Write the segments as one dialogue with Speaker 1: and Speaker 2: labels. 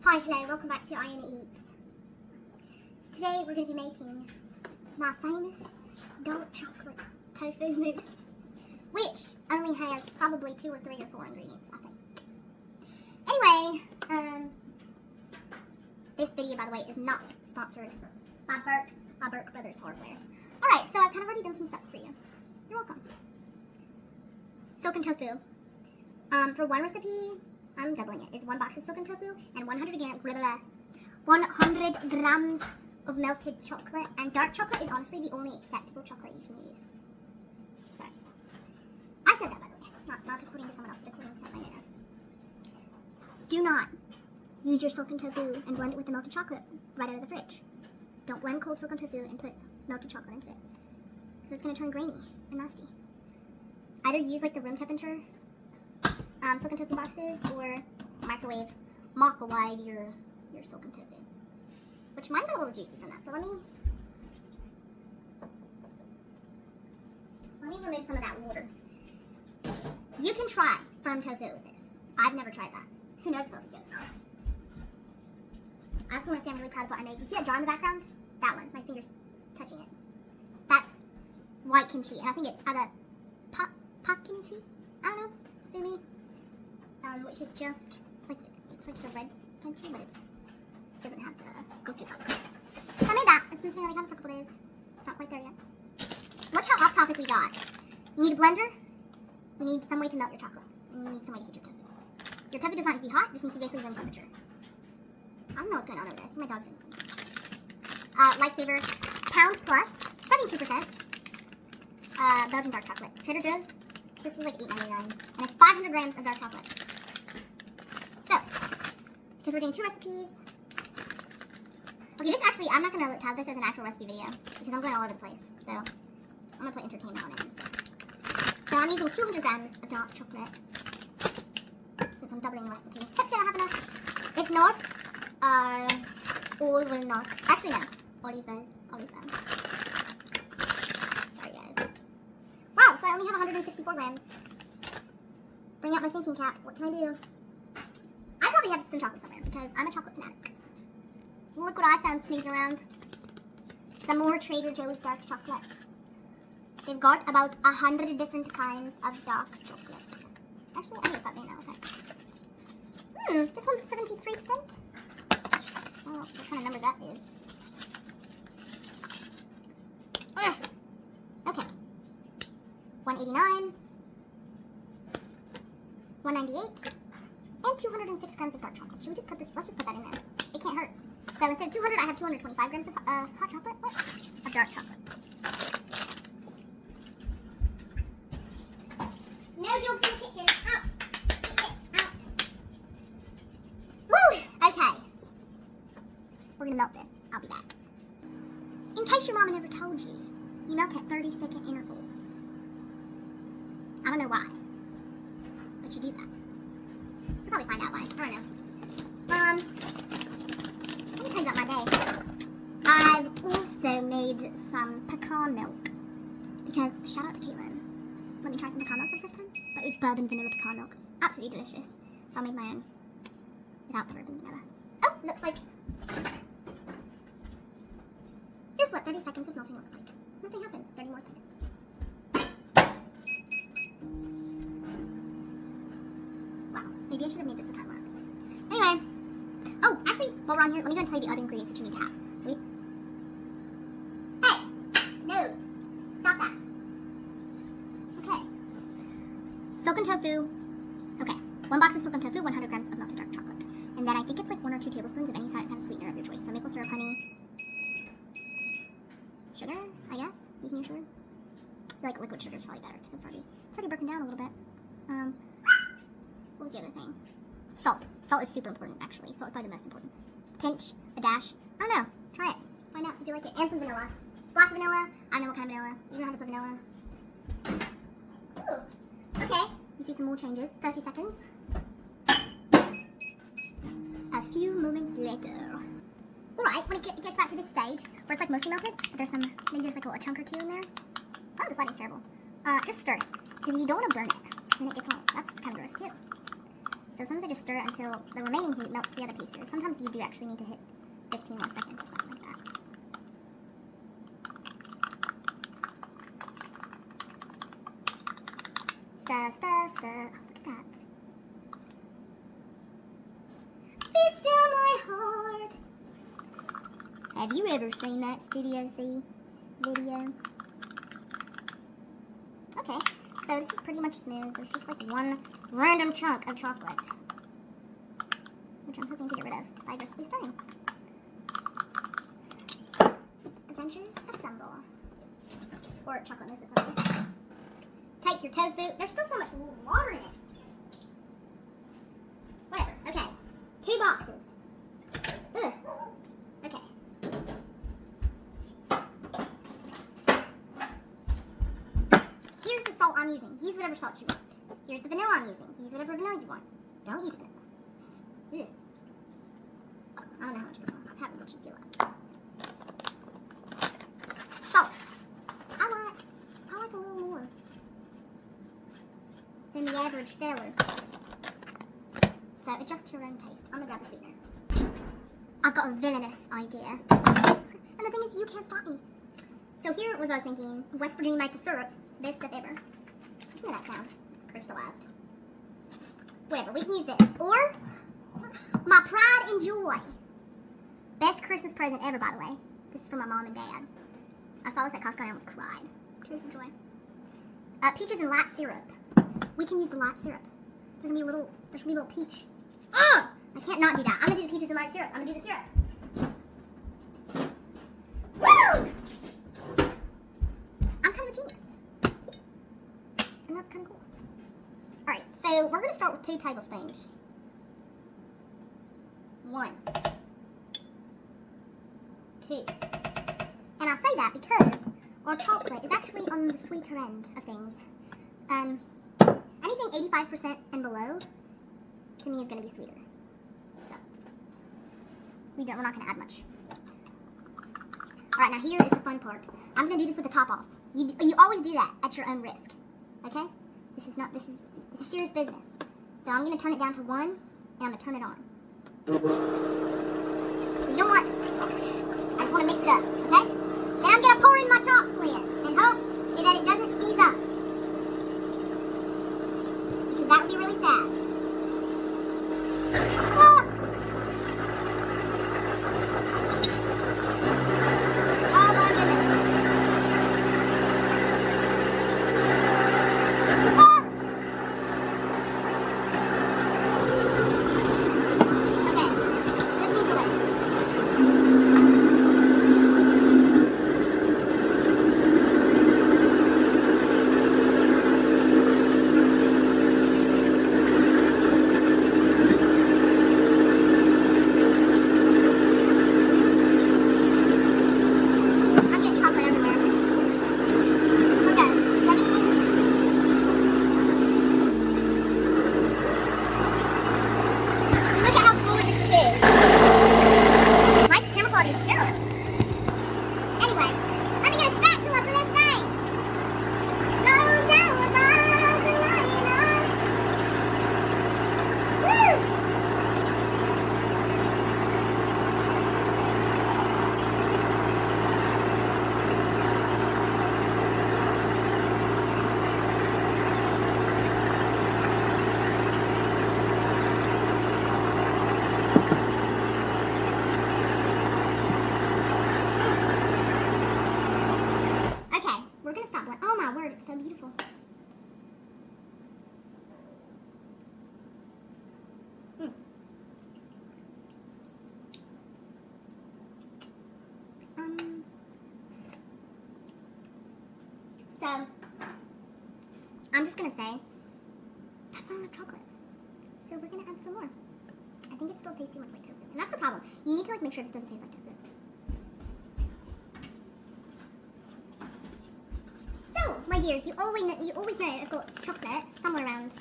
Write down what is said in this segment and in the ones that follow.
Speaker 1: Hi, hello, welcome back to Ian Eats. Today we're going to be making my famous dark chocolate tofu mousse, which only has probably 2 or 3 or 4 ingredients, I think. Anyway, this video, by the way, is not sponsored by Burke Brothers Hardware. Alright, so I've kind of already done some steps for you. You're welcome. Silken tofu. For one recipe, I'm doubling it. It's 1 box of silken tofu and 100 grams of melted chocolate. And dark chocolate is honestly the only acceptable chocolate you can use. So, I said that, by the way. Not according to someone else, but according to my nana. Do not use your silken tofu and blend it with the melted chocolate right out of the fridge. Don't blend cold silken tofu and put melted chocolate into it, because it's going to turn grainy and nasty. Either use like the room temperature silken tofu boxes, or microwave your silken tofu. Which mine got a little juicy from that, so let me remove some of that water. You can try firm tofu with this. I've never tried that. Who knows if it'll be good or not. I also want to say I'm really proud of what I made. You see that jar in the background? That one, my finger's touching it. That's white kimchi, and I think it's either pot kimchi? I don't know, sue me. Which is just, it's like the red kimchi, but it doesn't have the gochujang. So I made that. It's been sitting on the counter for a couple days. It's not quite there yet. Look how off topic we got. You need a blender, you need some way to melt your chocolate, and you need some way to heat your tofu. Your tofu does not need to be hot, it just needs to be basically room temperature. I don't know what's going on over there. I think my dog's doing something. Lifesaver, pound plus, 72%, Belgian dark chocolate. Trader Joe's, this was like $8.99, and it's 500 grams of dark chocolate. So, because we're doing 2 recipes. Okay, this actually, I'm not going to tag this as an actual recipe video, because I'm going all over the place. So, I'm going to put entertainment on it instead. So, I'm using 200 grams of dark chocolate, since I'm doubling the recipe. Hopefully I have enough. If not, all will not. Actually, no. All is well. All is well. Sorry, guys. Wow, so I only have 164 grams. Bring out my thinking cap. What can I do? I probably have some chocolate somewhere, because I'm a chocolate fanatic. Look what I found sneaking around. Some more Trader Joe's dark chocolate. They've got about 100 different kinds of dark chocolate. Actually, I need to stop doing that. Okay. This one's 73%. Oh, what kind of number that is. Okay. 189. 198. And 206 grams of dark chocolate. Should we just put this? Let's just put that in there. It can't hurt. So instead of 200, I have 225 grams of hot chocolate. What? Of dark chocolate. No dogs in the kitchen. Out. Get out. Woo! Okay. We're gonna melt this. I'll be back. In case your mama never told you, you melt at 30-second intervals. I don't know why, but you do that. You'll probably find out why. I don't know. Let me tell you about my day. I've also made some pecan milk, because shout out to Caitlin. Let me try some pecan milk for the first time. But it was bourbon vanilla pecan milk. Absolutely delicious. So I made my own without the bourbon vanilla. Oh, looks like. Here's what 30 seconds of melting looks like. Nothing happened. 30 more seconds. Wow. Maybe I should have made this a time lapse. Anyway. Oh, actually, while we're on here, let me go and tell you the other ingredients that you need to have. So Hey! No! Stop that. Okay. Silken tofu. Okay. 1 box of silken tofu, 100 grams of melted dark chocolate. And then I think it's like 1 or 2 tablespoons of any kind of sweetener of your choice. So maple syrup, honey. Sugar, I guess. You can use sugar. I feel like liquid sugar is probably better because it's already broken down a little bit. What was the other thing? Salt. Salt is super important, actually. Salt is probably the most important. Pinch, a dash. I don't know. Try it. Find out if you like it. And some vanilla. Splash of vanilla. I don't know what kind of vanilla. You don't have to put vanilla. Ooh. Okay. You see some more changes. 30 seconds. A few moments later. Alright, when it gets back to this stage, where it's like mostly melted, maybe there's like a chunk or 2 in there. Oh, this lighting's terrible. Just stir it, because you don't want to burn it. Then it gets all, that's kind of gross too. So sometimes I just stir it until the remaining heat melts the other pieces. Sometimes you do actually need to hit 15 more seconds or something like that. Stir, stir, stir. Oh, look at that. Be still my heart. Have you ever seen that Studio C video? Okay, so this is pretty much smooth. There's just like one random chunk of chocolate, which I'm hoping to get rid of by aggressively stirring. Adventures assemble. Or chocolate mousse assemble. Take your tofu. There's still so much water in it. Whatever. Okay. 2 boxes. Ugh. Okay. Here's the salt I'm using. Use whatever salt you want. Here's the vanilla I'm using. Use whatever vanilla you want. Don't use vanilla. Ugh. I don't know how much vanilla. Have what you feel like. Salt. I like a little more than the average fella. So adjust to your own taste. I'm gonna grab the sweetener. I've got a villainous idea. And the thing is, you can't stop me. So here was what I was thinking. West Virginia maple syrup. Best stuff ever. Listen to that sound. Crystallized. Whatever, we can use this. Or, my pride and joy. Best Christmas present ever, by the way. This is for my mom and dad. I saw this at Costco and I almost cried. Tears of joy. Peaches and light syrup. We can use the light syrup. There's gonna be a little peach. Oh! I can't not do that. I'm gonna do the peaches and light syrup. I'm gonna do the syrup. Woo! I'm kind of a genius. And that's kind of cool. Alright, so we're gonna start with 2 tablespoons. 1. 2. And I say that because our chocolate is actually on the sweeter end of things. Anything 85% and below, to me, is going to be sweeter. So, we're not going to add much. Alright, now here is the fun part. I'm going to do this with the top off. You always do that at your own risk. Okay? This is serious business. So I'm going to turn it down to 1, and I'm going to turn it on. So you don't want, I just want to mix it up, okay? Then I'm going to pour in my chocolate and hope that it doesn't seize up. Because that would be really sad. Ah. Oh my goodness. Ah. Okay, this needs a lid. It's so beautiful. So, I'm just going to say, that's not enough chocolate. So we're going to add some more. I think it still tastes too much like tofu. And that's the problem. You need to make sure this doesn't taste like tofu. So, my dears, you always know I've got chocolate somewhere around.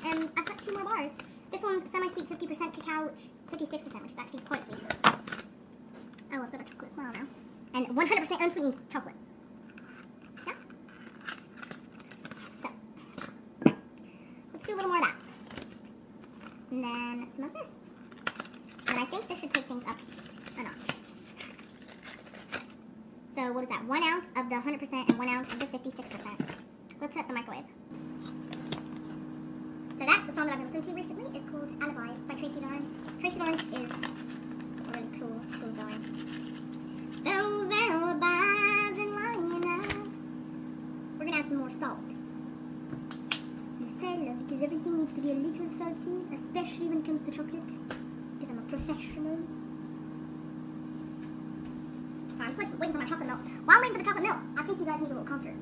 Speaker 1: And I've got 2 more bars. This one's semi-sweet 50% cacao, 56%, which is actually quite sweet. Oh, I've got a chocolate smile now. And 100% unsweetened chocolate. Yeah? So, let's do a little more of that. some of this. And I think this should take things up a notch. So what is that? 1 ounce of the 100% and 1 ounce of the 56%. Let's set the microwave. So that's the song that I've been listening to recently. It's called Alibis by Tracy Lawrence. Tracy Lawrence is really cool going. Those alibis and lying eyes. We're gonna add some more salt. Because everything needs to be a little salty, especially when it comes to chocolate. Because I'm a professional. Sorry, I'm just like waiting for my chocolate milk. While I'm waiting for the chocolate milk, I think you guys need a little concert.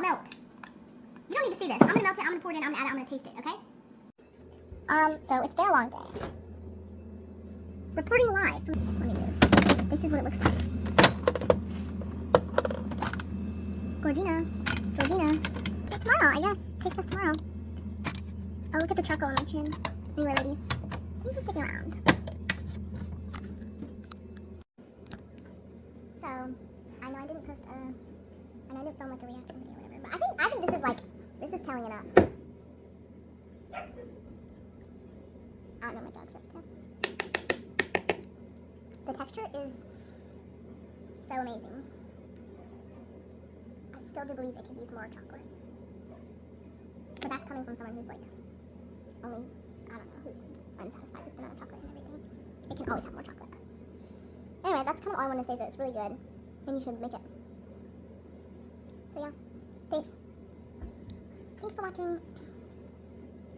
Speaker 1: Melt. You don't need to see this. I'm gonna melt it, I'm gonna pour it in, I'm gonna add it, I'm gonna taste it, okay? So it's been a long day. Reporting live from, let me move. This is what it looks like. Georgina. Okay, tomorrow, I guess. Taste test tomorrow. Oh, look at the charcoal on my chin. Anyway, ladies, thanks for sticking around. So, I know I didn't post I didn't film like a reaction video or whatever, but I think this is like, this is telling enough. I don't know, my dog's right too. The texture is so amazing. I still do believe it could use more chocolate. But that's coming from someone who's like, only, I don't know, who's unsatisfied with the amount of chocolate and everything. It can always have more chocolate. Anyway, that's kind of all I want to say, so it's really good. And you should make it. So yeah, thanks. Thanks for watching.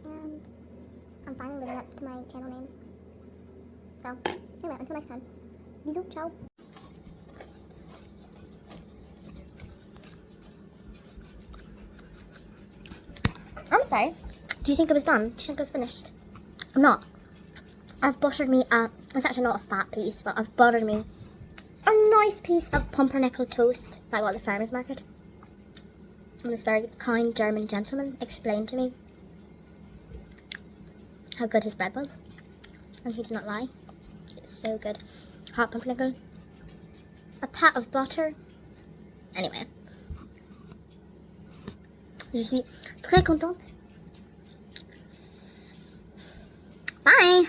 Speaker 1: And I'm finally living up to my channel name. So, anyway, until next time. Bisous, ciao. I'm sorry. Do you think it was done? Do you think it was finished? I'm not. I've buttered me it's actually not a fat piece, but I've buttered me a nice piece of pumpernickel toast that I got at the farmer's market. And this very kind German gentleman explained to me how good his bread was. And he did not lie. It's so good. Hot pumpernickel. A pat of butter. Anyway. Je suis très contente. Bye!